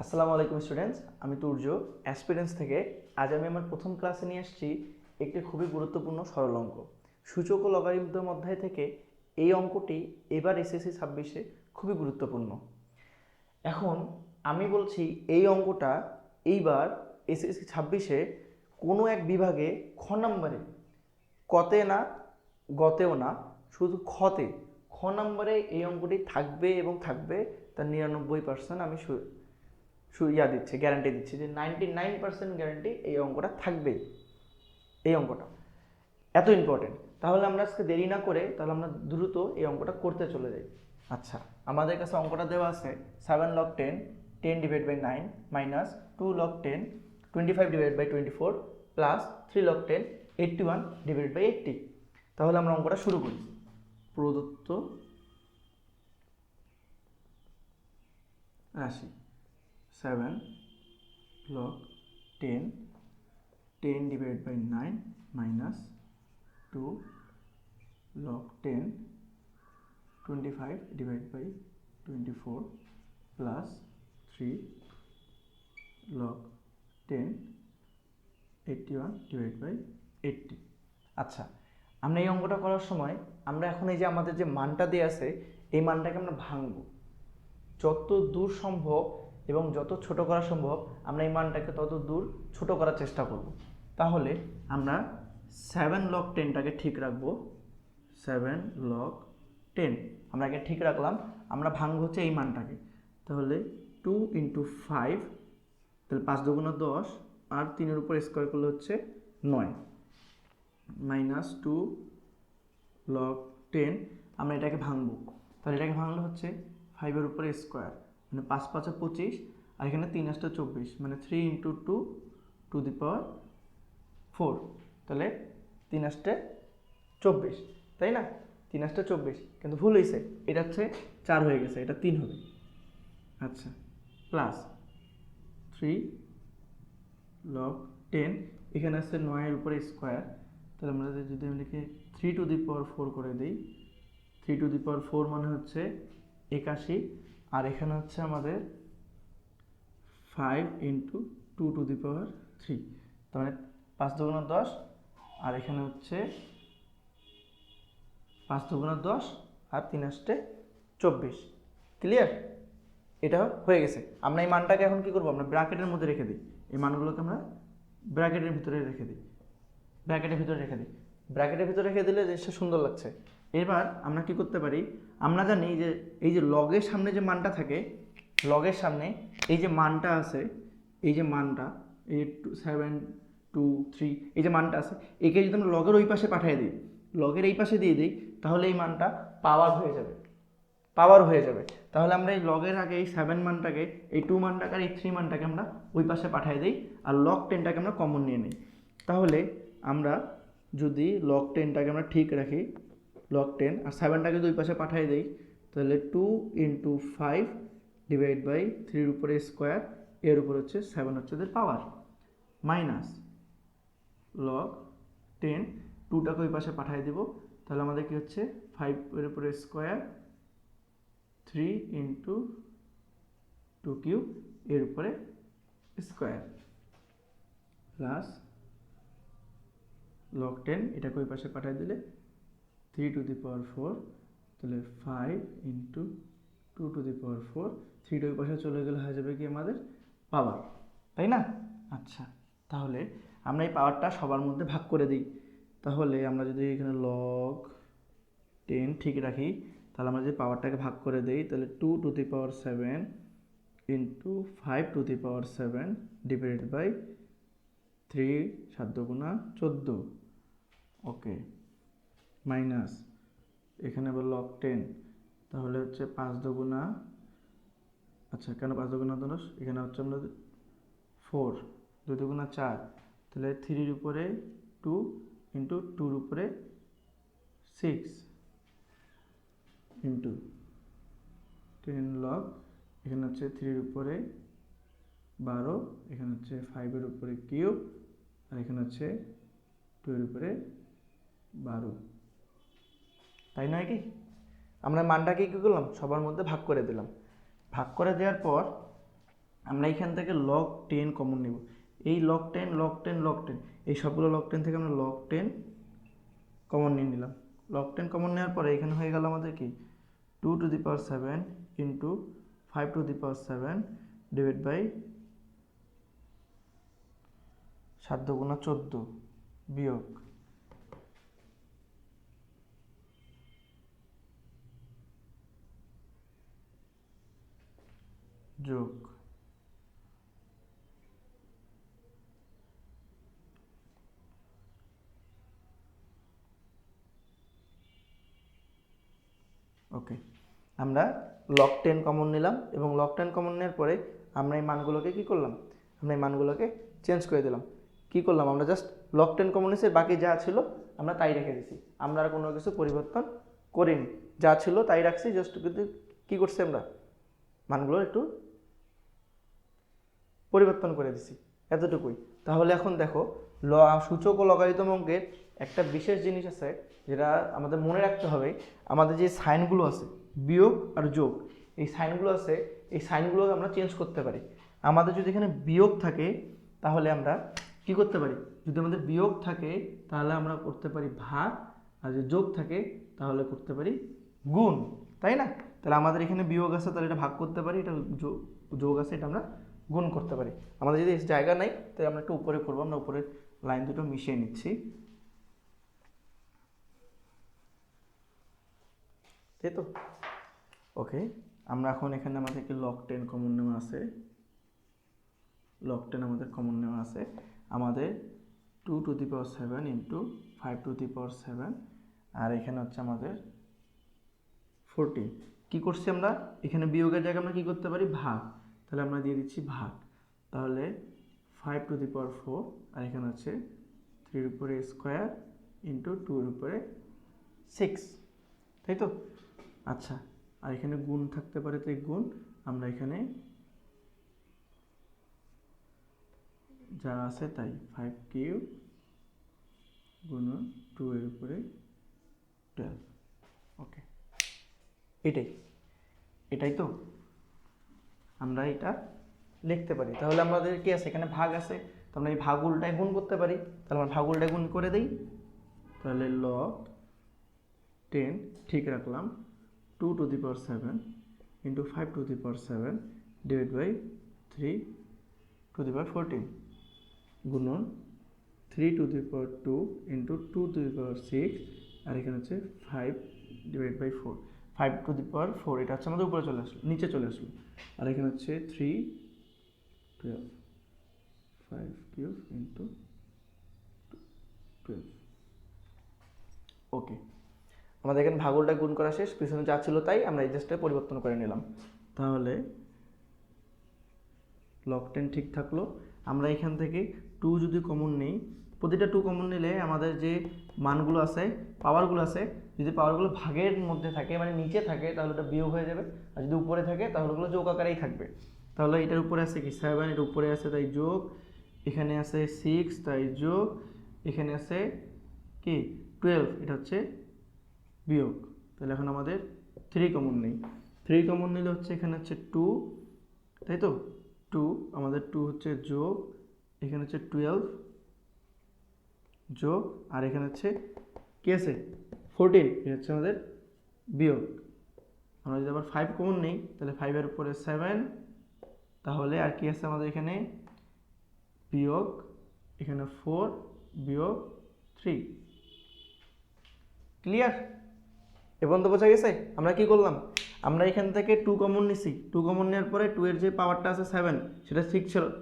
আসসালামু আলাইকুম স্টুডেন্টস, আমি তুর্য অ্যাসপিরেন্স থেকে। আজ আমি আমার প্রথম ক্লাসে নিয়ে আসছি একটি খুবই গুরুত্বপূর্ণ সরল অঙ্ক, সূচক ও লগারিদম অধ্যায় থেকে। এই অঙ্কটি এবার এসএসসি 26-এ খুবই গুরুত্বপূর্ণ। এখন আমি বলছি এই অঙ্কটা এইবার এসএসসি 26-এ কোনো এক বিভাগে খ নম্বরে, কতে না গতেও না, শুধু খতে, খ নম্বরে এই অঙ্কটি থাকবে এবং থাকবে তার 99% আমি দিচ্ছি, গ্যারান্টি দিচ্ছি যে 99% গ্যারান্টি এই অঙ্কটা থাকবেই। এই অঙ্কটা এত ইম্পর্টেন্ট, তাহলে আমরা আজকে দেরি না করে তাহলে আমরা দ্রুত এই অঙ্কটা করতে চলে যাই। আচ্ছা, আমাদের কাছে অঙ্কটা দেওয়া আছে 7 log 10 10 divide by 9 minus 2 log 10 25 divide by 24 plus 3 log 10 81 divide by 80। তাহলে আমরা অঙ্কটা শুরু করি। প্রদত্ত রাশি 7 log 10 10 divided by 9 minus 2 log 10 25 divided by 24 plus 3 log 10 81 divided by 80। আচ্ছা, আমরা এই অঙ্কটা করার সময় আমরা এখন এই যে আমাদের যে মানটা দেওয়া আছে এই মানটাকে আমরা ভাঙব, যত দূর সম্ভব এবং যত ছোট করা সম্ভব আমরা এই মানটাকে তত দূর ছোট করার চেষ্টা করব। তাহলে আমরা 7 log 10টাকে ঠিক রাখবো। 7 log 10 আমরা আগে ঠিক রাখলাম, আমরা ভাঙবো হচ্ছে এই মানটাকে। তাহলে 2 × 5, তাহলে 5 × 10 আর 3-এর উপর স্কোয়ার করলে হচ্ছে 9 মাইনাস 2 log 10। আমরা এটাকে ভাঙবো, তাহলে এটাকে ভাঙলে হচ্ছে 5-এর উপরে স্কোয়ার মানে 5 × 5 = 25, আর এখানে 3 × 8 = 24 মানে 3 × 2 টু দি পাওয়ার 4। তাহলে 3 × 8 = 24, তাই না? 3 × 8 = 24, কিন্তু ভুল হয়েছে, এটা হচ্ছে 4 হয়ে গেছে, এটা 3 হবে। আচ্ছা, প্লাস 3 log 10, এখানে আছে 9-এর উপরে স্কোয়ার, তাহলে আমরা যদি আমি লিখি 3 টু দি পাওয়ার 4 করে দিই, 3 টু দি পাওয়ার 4 মানে হচ্ছে 81, আর এখানে হচ্ছে আমাদের 5 × 2 টু দি পাওয়ার 3, তার মানে 5 × 10, আর এখানে হচ্ছে 5 × 10 আর 3 × 8 = 24। ক্লিয়ার? এটা হয়ে গেছে। আমরা এই মানটাকে এখন কি করব, আমরা ব্র্যাকেটের মধ্যে রেখে দিই। এই মানগুলোকে আমরা ব্র্যাকেটের ভিতরে রেখে দিই, ব্র্যাকেটের ভিতরে রেখে দিই। ব্র্যাকেটের ভিতরে রেখে দিলে জিনিসটা সুন্দর লাগছে। এবার আমরা কি করতে পারি, আমরা জানি যে এই যে লগের সামনে যে মানটা থাকে, লগের সামনে এই যে মানটা আছে, এই যে মানটা, এই 7 2 3 এই যে মানটা আছে, একে যদি আমরা লগের ওই পাশে পাঠিয়ে দিই, লগের এই পাশে দিয়ে দিই, তাহলে এই মানটা পাওয়ার হয়ে যাবে, পাওয়ার হয়ে যাবে। তাহলে আমরা এই লগের আগে এই 7 মানটাকে, এই 2 মানটাকে আর এই 3 মানটাকে আমরা ওই পাশে পাঠিয়ে দিই, আর log 10টাকে আমরা কমন নিয়ে নিই। তাহলে আমরা যদি log 10টাকে আমরা ঠিক রাখি, log 10 আর 7টাকে দুই পাশে পাঠিয়ে দিই, তাহলে 2 × 5 ডিভাইড বাই 3-এর উপরে স্কোয়ার, এর উপর হচ্ছে 7 হচ্ছে এদের পাওয়ার, মাইনাস log 10, 2টাকে ওই পাশে পাঠিয়ে দেব, তাহলে আমাদের কি হচ্ছে 5-এর উপরে স্কোয়ার 3 × 2 কিউব এর উপরে স্কোয়ার প্লাস log 10, এটাকে ওই পাশে পাঠিয়ে দিলে 3 টু দি পাওয়ার 4, তাহলে 5 × 2 টু দি পাওয়ার 4, 3টা ওই পাশে চলে গেলে হয়ে যাবে কি আমাদের পাওয়ার, তাই না? আচ্ছা, তাহলে আমরা এই পাওয়ারটা সবার মধ্যে ভাগ করে দিই। তাহলে আমরা যদি এখানে log 10 ঠিক রাখি, তাহলে আমরা যদি পাওয়ারটাকে ভাগ করে দিই, তাহলে 2 to the power 7 × 5 to the power 7 divided by 3 7 × 14, okay, minus এখানে আবার log 10, তাহলে হচ্ছে 5 × 2, আচ্ছা কেন 5 × 10, এখানে হচ্ছে আমরা 4, 2 × 4, তাহলে 3-এর উপরে 2 × 2-এর উপরে 6 ইন্টু 10 log, এখানে হচ্ছে 3-এর উপরে 12, এখানে হচ্ছে 5-এর উপরে কিউব, আর এখানে হচ্ছে 2-এর উপরে 12, তাই নয় কি? আমরা মানটাকে কী করলাম, সবার মধ্যে ভাগ করে দিলাম। ভাগ করে দেওয়ার পর আমরা এখান থেকে লগ 10 কমন নেব। এই লগ 10 লগ 10 লগ 10 এই সবগুলো লগ 10 থেকে আমরা লগ 10 কমন নিয়ে নিলাম। লগ 10 কমন নেওয়ার পরে এখানে হয়ে গেল আমাদের কি 2 to the power 7 into 5 to the power 7 divide by 7 দুগুণা 14 বিয়োগ যোগ ওকে, আমরা লগ 10 কমন নিলাম এবং লগ 10 কমন নেওয়ার পরে আমরা এই মানগুলোকে কি করলাম, আমরা এই মানগুলোকে চেঞ্জ করে দিলাম। কি করলাম, আমরা জাস্ট লগ 10 কমন নিয়েছি, বাকি যা ছিল আমরা তাই রেখে দিছি, আমরা আর কোনো কিছু পরিবর্তন করিনি, যা ছিল তাই রাখছি, জাস্ট কিন্তু কী করছি আমরা মানগুলো একটু পরিবর্তন করে দিছি, এতটুকুই। তাহলে এখন দেখো সূচক ও লগারিদম অঙ্কের একটা বিশেষ জিনিস আছে যেটা আমাদের মনে রাখতে হবে। আমাদের যে সাইনগুলো আছে বিয়োগ আর যোগ, এই সাইনগুলো আছে, এই সাইনগুলো আমরা চেঞ্জ করতে পারি। আমাদের যদি এখানে বিয়োগ থাকে তাহলে আমরা কি করতে পারি, যদি আমাদের বিয়োগ থাকে তাহলে আমরা করতে পারি ভাগ, আর যদি যোগ থাকে তাহলে করতে পারি গুণ, তাই না? তাহলে আমাদের এখানে বিয়োগ আছে তাহলে এটা ভাগ করতে পারি, এটা যোগ আছে এটা আমরা গুণ করতে পারি। আমাদের যদি জায়গা নাই তাই আমরা একটু উপরে করবো, আমরা উপরের লাইন দুটো মিশিয়ে নিচ্ছি, তাই তো? ওকে, আমরা এখন এখানে আমাদের কি লগ 10 কমন নেওয়া আছে, লগ 10 আমাদের কমন নেওয়া আছে, আমাদের 2 to the power 7 into 5 to the power 7, আর এখানে হচ্ছে আমাদের 40। কি করছি আমরা এখানে বিয়োগের জায়গায় আমরা কি করতে পারি, ভাগ, তাহলে আমরা দিয়ে দিচ্ছি ভাগ, তাহলে 5 টু দি পাওয়ার 4, আর এখানে হচ্ছে 3 এর উপরে স্কোয়ার ইন্টু 2 এর উপরে 6, তাই তো? আচ্ছা, আর এখানে গুণ থাকতে পারে, তাই গুণ, আমরা এখানে যা আছে তাই 5 কিউব গুণন 2 এর উপরে 12। ওকে, এটাই তো আমরা এটা লিখতে পারি। তাহলে আমাদের কি আছে, এখানে ভাগ আছে, তো আমরা এই ভাগ উল্টায় গুণ করতে পারি, তাহলে আমরা ভাগ উল্টায় গুণ করে দিই, তাহলে লগ 10 ঠিক রাখলাম 2 to the power 7 into 5 to the power 7 divide by 3 to the power 14 গুণন 3 to the power 2 into 2 to the power 6, আর এখানে হচ্ছে 5 divide by 4, 5 to the power 4, এটা হচ্ছে আমাদের উপরে চলে আসলো, নিচে চলে আসলো, আর এখানে হচ্ছে 3 12 5 কিউব ইন্টু 12। ওকে, আমাদের এখানে ভাগলটা গুণ করা শেষ, পিছনে যা ছিল তাই আমরা এই জাস্টটা পরিবর্তন করে নিলাম। তাহলে লগ 10 ঠিক থাকলো। আমরা এখান থেকে 2 যদি কমন নেই, প্রতিটা 2 কমন নিলে আমাদের যে মানগুলো আছে, পাওয়ারগুলো আছে, যদি পাওয়ারগুলো ভাগের মধ্যে থাকে মানে নিচে থাকে তাহলে ওটা বিয়োগ হয়ে যাবে, আর যদি উপরে থাকে তাহলে ওগুলো যোগ আকারেই থাকবে। তাহলে এটার উপরে আছে কি 7, এটার উপরে আছে তাই যোগ, এখানে আছে 6 তাই যোগ, এখানে আছে কি 12, এটা হচ্ছে বিয়োগ। তাহলে এখন আমাদের 3 কমন নেই, 3 কমন নিলে হচ্ছে এখানে হচ্ছে 2, তাই তো? 2, আমাদের 2 হচ্ছে যোগ, এখানে হচ্ছে 12 যোগ, আর এখানে হচ্ছে কি আছে 14, এটা হচ্ছে আমাদের বিয়োগ। আমরা যদি আবার 5 কমন নেই তাহলে 5 এর উপরে 7, তাহলে আর কি আছে আমাদের এখানে বিয়োগ, এখানে 4 বিয়োগ 3। ক্লিয়ার? এ পর্যন্ত বোঝা গেছে? আমরা কি করলাম, আমরা এখান থেকে 2 কমন নিছি, 2 কমন নেওয়ার পরে 2 এর যে পাওয়ারটা আছে 7 সেটা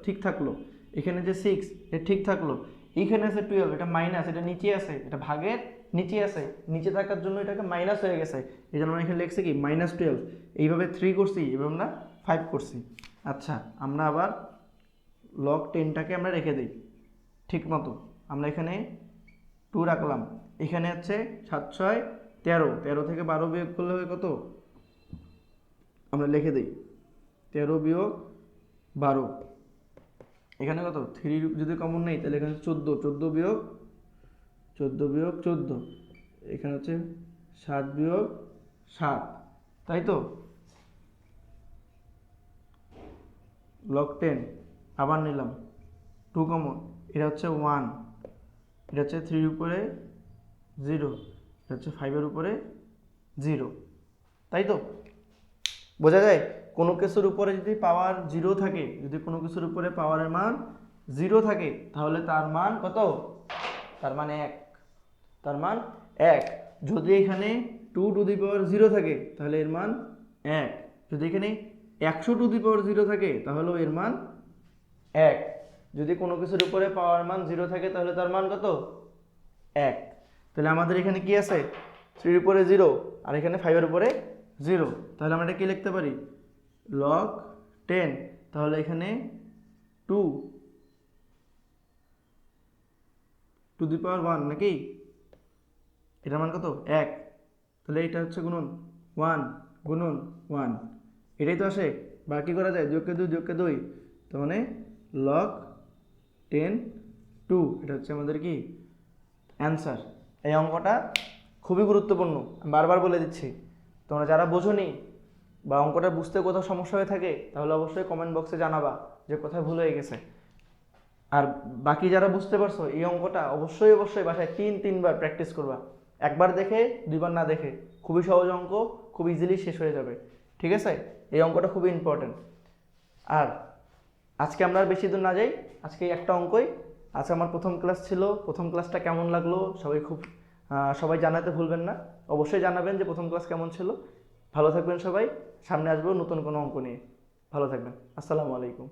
ঠিক থাকলো, এখানে যে 6 এটা ঠিক থাকলো, এইখানে আছে 12 এটা মাইনাস, এটা নিচে আছে, এটা ভাগের নিচে আছে, নিচে থাকার জন্য এটাকে মাইনাস হয়ে গেছে, এই জন্য আমরা এখানে লিখছি কি -12। এইভাবে 3 করছি, এভাবে আমরা 5 করছি। আচ্ছা, আমরা আবার লগ 10টাকে আমরা রেখে দিই ঠিক মতো, আমরা এখানে 2 রাখলাম, এখানে হচ্ছে 7 6 13, 13 থেকে 12 বিয়োগ করলে হবে কত, আমরা লিখে দিই 13 বিয়োগ 12, এখানে কত 3 যদি কমন নেই তাহলে এখানে 14, 14 বিয়োগ 14, এখানে হচ্ছে 7 বিয়োগ 7, তাই তো? লগ 10 আবার নিলাম 2 কমন, এটা হচ্ছে 1, এটা হচ্ছে 3 এর উপরে 0, এটা হচ্ছে 5 এর উপরে 0, তাই তো? বোঝা যায় কোনো কিছুর উপরে যদি পাওয়ার 0 থাকে, যদি কোনো কিছুর উপরে পাওয়ারের মান 0 থাকে তাহলে তার মান কত? তার মান 1, তার মান 1। যদি এখানে 2 টু দি পাওয়ার 0 থাকে তাহলে এর মান 1, যদি এখানে 100 টু দি পাওয়ার 0 থাকে তাহলেও এর মান 1। যদি কোনো কিছুর উপরে পাওয়ার মান 0 থাকে তাহলে তার মান কত? 1। তাহলে আমাদের এখানে কি আছে? 3 এর উপরে 0 আর এখানে 5 এর উপরে 0, তাহলে আমরা এটা কি লিখতে পারি? লগ 10, তাহলে এখানে 2 টু দি পাওয়ার 1 নাকি? এটার মান কত? 1, তাহলে এটা হচ্ছে গুণন 1 গুণন 1, এটাই তো আসে। বা কি করা যায়? যোগকে 2 যোগকে 2, তার মানে লগ 10 2, এটা হচ্ছে আমাদের কি অ্যান্সার। এই অঙ্কটা খুবই গুরুত্বপূর্ণ, আমি বারবার বলে দিচ্ছি। তোমরা যারা বোঝোনি বা অঙ্কটা বুঝতে কোথাও সমস্যা হয়ে থাকে তাহলে অবশ্যই কমেন্ট বক্সে জানাবা যে কোথায় ভুল হয়ে গেছে। আর বাকি যারা বুঝতে পারছো এই অঙ্কটা অবশ্যই অবশ্যই বাসায় 3-3বার প্র্যাকটিস করবা, একবার দেখে 2বার না দেখে। খুবই সহজ অঙ্ক, খুব ইজিলি শেষ হয়ে যাবে, ঠিক আছে? এই অঙ্কটা খুবই ইম্পর্টেন্ট। আর আজকে আমরা আর বেশি দূর না যাই, আজকে একটা অঙ্কই। আজকে আমার প্রথম ক্লাস ছিল, প্রথম ক্লাসটা কেমন লাগলো সবাই জানাতে ভুলবেন না, অবশ্যই জানাবেন যে প্রথম ক্লাস কেমন ছিল। ভালো থাকবেন সবাই, সামনে আসবো নতুন কোনো অঙ্ক নিয়ে। ভালো থাকবেন, আসসালামু আলাইকুম।